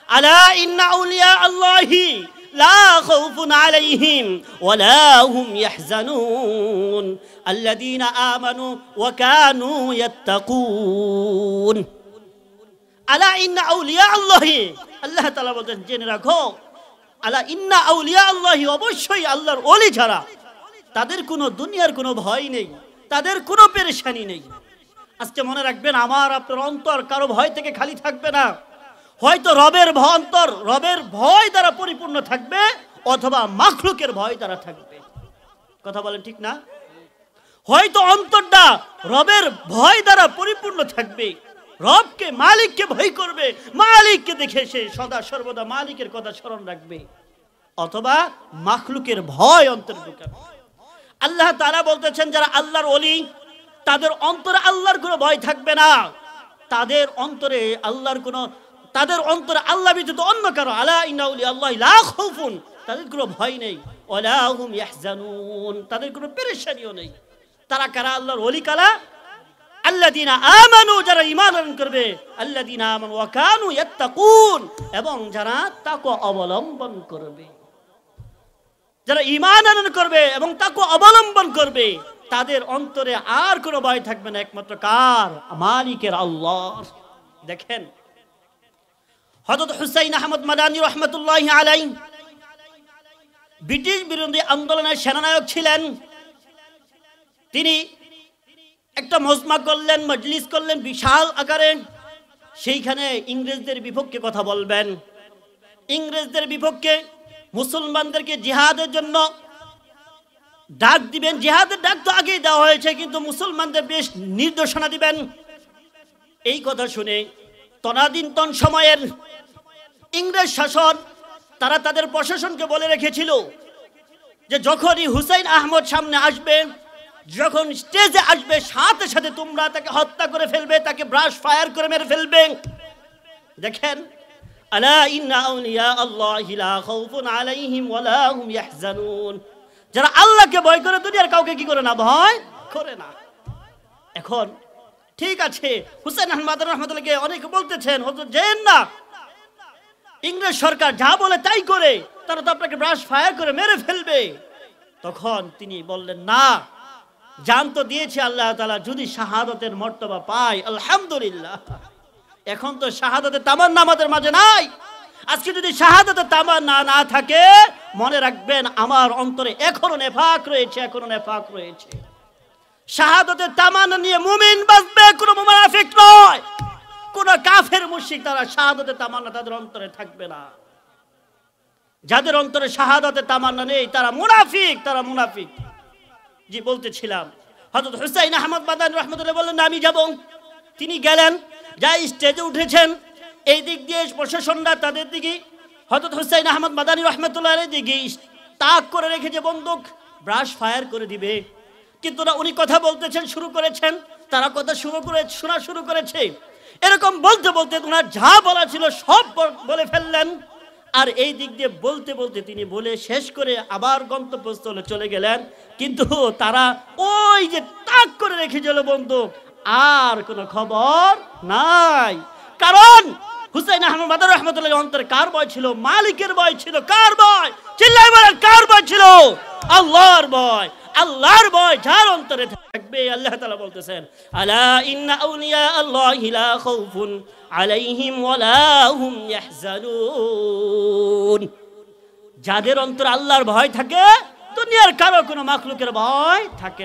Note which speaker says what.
Speaker 1: আলা ইন্না আউলিয়া আল্লাহি লা খাউফুন আলাইহিম ওয়ালা হুম ইয়াহজানুন আল্লাযীনা আমানু ওয়া কানু ইয়াত্তাকুন। আলা ইন্না আউলিয়া আল্লাহি, আল্লাহ তাআলা বলেন জেনে রাখো, আলা ইন্না আউলিয়া আল্লাহি, অবশ্যই আল্লাহর ওলি যারা, তাদের কোনো দুনিয়ার কোনো ভয় নেই, তাদের কোনো পেরেশানি নেই। আজকে মনে রাখবেন, আমার আপনার অন্তর কারো ভয় থেকে খালি থাকবে না। হয়তো রবের অন্তর রবের ভয় দ্বারা পরিপূর্ণ থাকবে, অথবা মাখলুকের ভয় দ্বারা থাকবে। কথা বলেন ঠিক না? হয়তো অন্তরটা রবের ভয় দ্বারা পরিপূর্ণ থাকবে, রবকে মালিককে ভয় করবে, মালিককে দেখে সে সদা সর্বদা মালিকের কথা স্মরণ রাখবে, অথবা মাখলুকের ভয় অন্তরে ঢুকাবে। আল্লাহ তাআলা বলতেছেন যারা আল্লাহর ওলি, তাদের অন্তরে আল্লাহর কোনো ভয় থাকবে না, তাদের অন্তরে আল্লাহ ব্যতীত অন্য কারো, আলা ইন্না আউলিয়া আল্লাহি লা খাউফুন, তাদের কোনো ভয় নেই, ওয়ালা হুম ইয়াহজানুন, তাদের কোনো পেরেশানিও নেই। তারা কারা? আল্লাহর ওলি কারা? আল্লাযীনা আমানু, যারা ঈমান আনয়ন করবে, আল্লাযীনা আমানু ওয়া কানু ইয়াত্তাকুন, এবং যারা তাকওয়া অবলম্বন করবে। যারা ঈমান আনয়ন করবে এবং তাকওয়া অবলম্বন করবে, তাদের অন্তরে আর কোনো ভয় থাকবে না, একমাত্র কার? মালিকের, আল্লাহর। দেখেন, হযরত হুসাইন আহমদ মাদানী রাহমাতুল্লাহি আলাইহি ব্রিটিশ বিরোধী আন্দোলনের সেনানায়ক ছিলেন। তিনি একটা মজমা করলেন, মজলিস করলেন বিশাল আকারে। সেইখানে ইংরেজদের বিপক্ষে কথা বলবেন, ইংরেজদের বিপক্ষে মুসলমানদেরকে জিহাদের জন্য ডাক দিবেন। জিহাদের ডাক তো আগেই দেওয়া হয়েছে, কিন্তু মুসলমানদের বেশ নির্দেশনা দিবেন। এই কথা শুনে তনাদিনতন সময়ের ইংরেজ শাসন, তারা তাদের প্রশাসনকে বলে রেখেছিল যে যখনই হুসাইন আহমদ সামনে আসবে, যখন স্টেজে আসবে, সাথে সাথে তোমরা তাকে হত্যা করে ফেলবে, তাকে ব্রাশ ফায়ার করে মেরে ফেলবে। দেখেন, আলা ইন্না আউলিয়া আল্লাহি লা খাউফুন আলাইহিম ওয়ালা হুম ইয়াহজানুন, যারা আল্লাহকে ভয় করে দুনিয়ার কাউকে কি করে না? ভয় করে না। এখন ঠিক আছে, হুসাইন আহমদ রহমাতুল্লাহকে অনেকে বলতেছেন, হুজুর যেন না, ইংরেজ সরকার যা বলে তাই করে, তারা তো আপনাকে ব্রাশ ফায়ার করে মেরে ফেলবে। তখন তিনি বললেন, না, জান তো দিয়েছে আল্লাহ তাআলা, যদি শাহাদাতের মর্তবা পাই আলহামদুলিল্লাহ। এখন তো শাহাদাতের তামান্না আমাদের মাঝে নাই। আজকে যদি শাহাদাতের তামান্না না থাকে, মনে রাখবেন আমার অন্তরে এখনো নেফাক রয়েছে, এখনো নেফাক রয়েছে। শাহাদাতের তামান্না নিয়ে মুমিন বাঁচবে, কোনো মুনাফিক নয়, কোন কাফের মুশরিক তারা শাহাদাতের তামান্না তাদের অন্তরে থাকবে না। যাদের অন্তরে শাহাদাতের তামান্না নেই তারা মুনাফিক, তারা মুনাফিক। জি বলতেছিলাম, হযরত হুসাইন আহমদ মাদানী রাহমাতুল্লাহ বললেন আমি যাব। তিনি গেলেন, যাই স্টেজে উঠেছেন, এই দিক দিয়ে প্রশাসনরা তাদের দিকে, হযরত হুসাইন আহমদ মাদানী রাহমাতুল্লাহর দিকে তাক করে রেখেছে বন্দুক, ব্রাশ ফায়ার করে দিবে। কিন্তু না, উনি কথা বলতেছেন, শুরু করেছেন, তারা কথা শোনা শুরু করেছে। এরকম বলতে বলতে ওনার যা বলা ছিল সব বলে ফেললেন। আর এই দিক দিয়ে বলতে বলতে তিনি বলে শেষ করে আবার গন্তব্যস্থলে চলে গেলেন। কিন্তু তারা ওই যে তাক করে রেখেছিল বন্দুক, আর কোনো খবর নাই। কারণ হুসাইন আহমদ মাদানী রাহমাতুল্লাহ অন্তরে কার ভয় ছিল? মালিকের ভয় ছিল। কার ভয়? চিল্লায় বলেন, কার ভয় ছিল? আল্লাহর ভয়। আল্লাহর ভয় যার অন্তরে থাকবে, আল্লাহ তাআলা বলতেছেন, আলা ইন্না আউলিয়া আল্লাহি লা খাউফুন আলাইহিম ওয়ালা হুম ইয়াহজানুন, যাদের অন্তরে আল্লাহর ভয় থাকে, দুনিয়ার কারো কোনো মাখলুকের ভয় থাকে না।